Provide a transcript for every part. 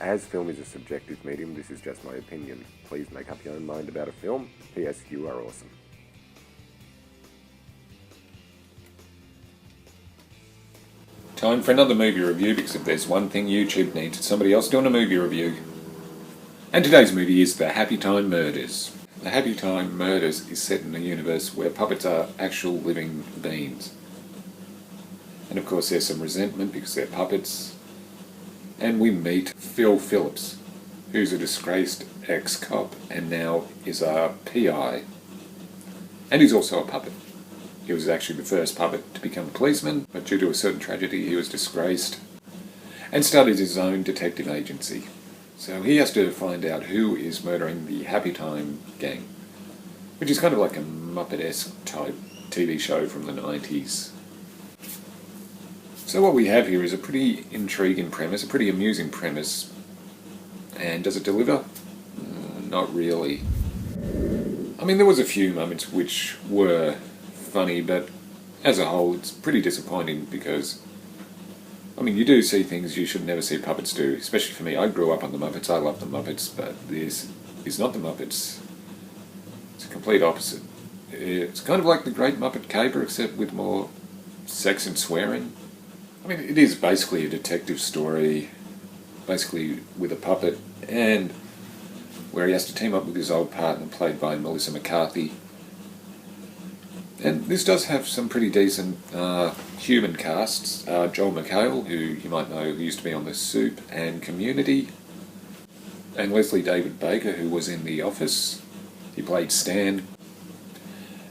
As film is a subjective medium, this is just my opinion. Please make up your own mind about a film. P.S. You are awesome. Time for another movie review, because if there's one thing YouTube needs, it's somebody else doing a movie review. And today's movie is The Happy Time Murders. The Happy Time Murders is set in a universe where puppets are actual living beings. And of course there's some resentment because they're puppets. And we meet Phil Phillips, who's a disgraced ex-cop and now is a PI. And he's also a puppet. He was actually the first puppet to become a policeman, but due to a certain tragedy he was disgraced and started his own detective agency. So he has to find out who is murdering the Happy Time gang, which is kind of like a Muppet-esque type TV show from the 90s. So what we have here is a pretty intriguing premise, a pretty amusing premise. And does it deliver? Not really. I mean, there was a few moments which were funny, but as a whole it's pretty disappointing because, I mean, you do see things you should never see puppets do, especially for me. I grew up on the Muppets, I love the Muppets, but this is not the Muppets. It's a complete opposite. It's kind of like the Great Muppet Caper, except with more sex and swearing. I mean, it is basically a detective story, basically with a puppet, and where he has to team up with his old partner, played by Melissa McCarthy. And this does have some pretty decent human casts. Joel McHale, who you might know, who used to be on The Soup and Community. And Leslie David Baker, who was in The Office. He played Stan.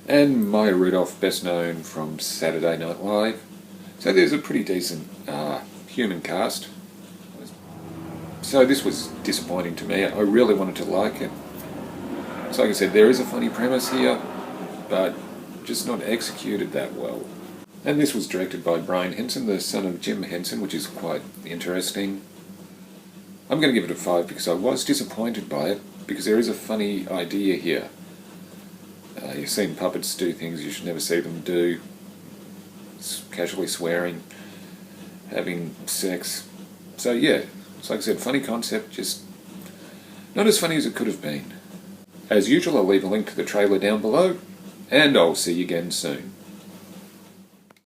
And Maya Rudolph, best known from Saturday Night Live. So there's a pretty decent human cast. So this was disappointing to me. I really wanted to like it. So like I said, there is a funny premise here, but just not executed that well. And this was directed by Brian Henson, the son of Jim Henson, which is quite interesting. I'm going to give it a 5 because I was disappointed by it, because there is a funny idea here. You've seen puppets do things you should never see them do. Casually swearing, having sex. So yeah, it's like I said, funny concept, just not as funny as it could have been. As usual, I'll leave a link to the trailer down below, and I'll see you again soon.